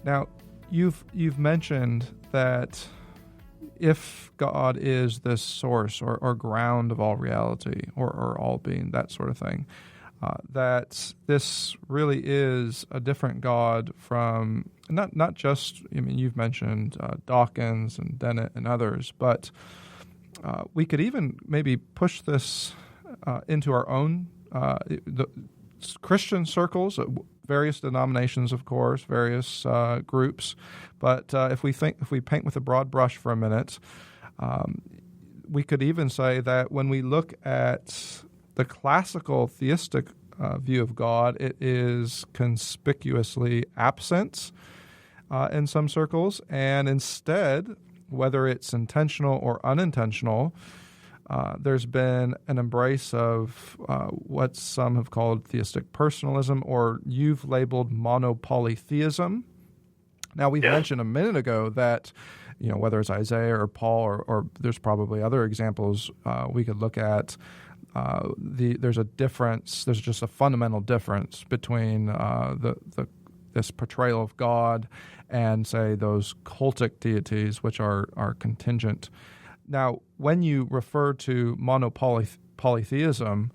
Now, you've mentioned that if God is this source or ground of all reality or all being, that sort of thing, that this really is a different God from not just, I mean, you've mentioned Dawkins and Dennett and others, but we could even maybe push this into our own the Christian circles, various denominations, of course, various groups. But if we paint with a broad brush for a minute, we could even say that when we look at the classical theistic view of God, it is conspicuously absent in some circles, and instead, whether it's intentional or unintentional, there's been an embrace of what some have called theistic personalism, or you've labeled mono-polytheism. Now, we've mentioned a minute ago that, whether it's Isaiah or Paul, or there's probably other examples we could look at, there's a difference, there's just a fundamental difference between this portrayal of God and, say, those cultic deities, which are contingent. Now, when you refer to mono-polytheism,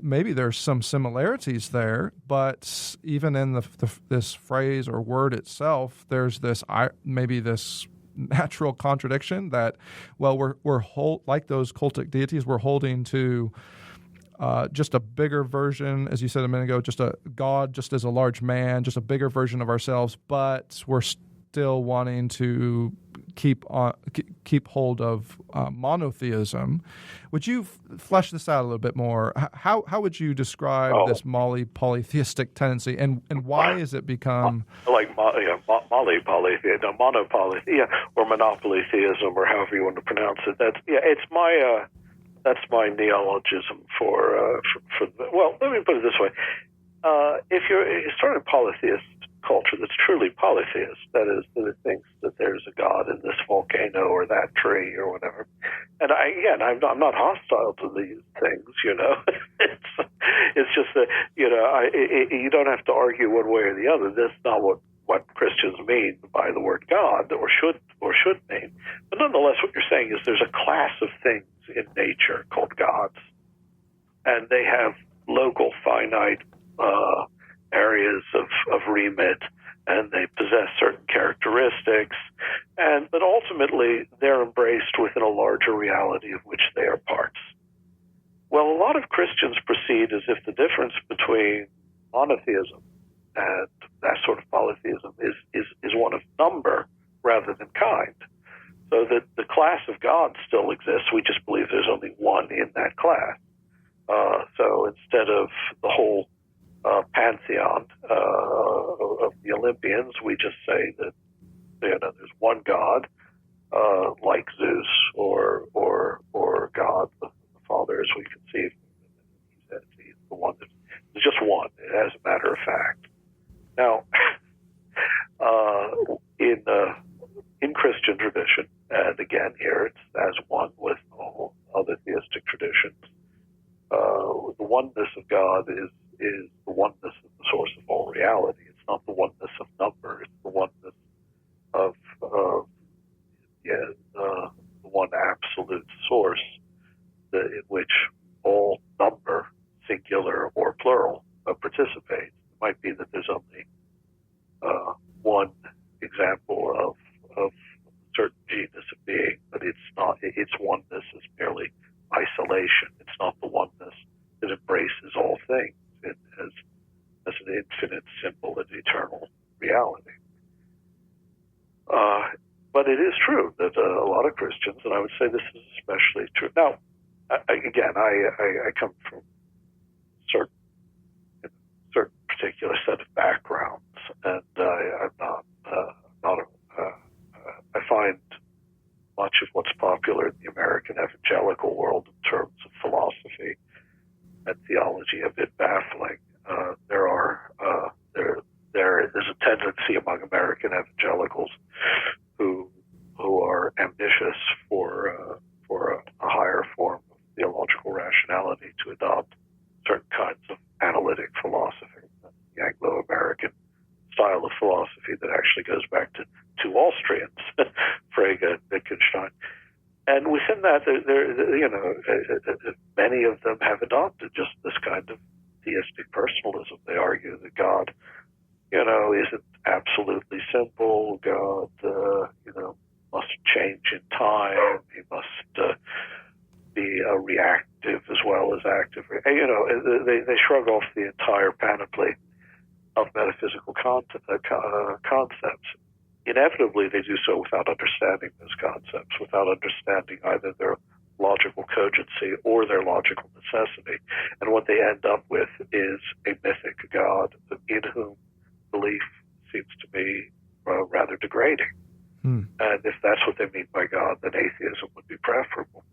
maybe there's some similarities there, but even in this phrase or word itself, there's this natural contradiction that, well, we're like those cultic deities, we're holding to just a bigger version, as you said a minute ago, just a God, just as a large man, just a bigger version of ourselves, but we're still wanting to keep hold of monotheism. Would you flesh this out a little bit more? How would you describe this polytheistic tendency, and why has it become monopolytheism, or monopolytheism, or however you want to pronounce it? That's my neologism for. Well, let me put it this way: if you're starting a polytheist culture that's truly polytheist, that is, that it thinks that there's a God in this volcano or that tree or whatever. And I'm not hostile to these things, It's just that, you don't have to argue one way or the other. That's not what Christians mean by the word God, or should mean. But nonetheless, what you're saying is there's a class of things in nature called gods, and they have local, finite areas of remit, and they possess certain characteristics, but ultimately they're embraced within a larger reality of which they are parts. Well, a lot of Christians proceed as if the difference between monotheism and that sort of polytheism is one of number rather than kind. So that the class of gods still exists, we just believe there's only one in that class. So instead of the whole pantheon of the Olympians, we just say that there's one God, like Zeus or God the Father, as we conceive. He's the one that is just one, as a matter of fact. Now, in Christian tradition, and again here it's as one with all other theistic traditions, the oneness of God is the oneness of the source of all reality. It's not the oneness of number. It's the oneness of the one absolute source in which all number, singular or plural, participates. It might be that there's only one example of certain genus of being, but it's not. Its oneness is merely isolation. It's not the oneness that embraces all things. It as an infinite, simple, and eternal reality. But it is true that a lot of Christians, and I would say this is especially true. Now, I come from certain particular set of backgrounds, and I'm not. I find much of what's popular in the American evangelical world in terms of philosophy and theology a bit baffling. There's a tendency among American evangelicals who are ambitious for a higher form of theological rationality to adopt certain kinds of analytic philosophy, the Anglo-American style of philosophy that actually goes back to Austrians, Frege and Wittgenstein. And within that, many of them have adopted just this kind of theistic personalism. They argue that God, isn't absolutely simple. God, must change in time. He must be reactive as well as active. They shrug off the entire panoply of metaphysical concepts. Inevitably, they do so without understanding those concepts, without understanding either their logical cogency or their logical necessity. And what they end up with is a mythic God in whom belief seems to be rather degrading. And if that's what they mean by God, then atheism would be preferable.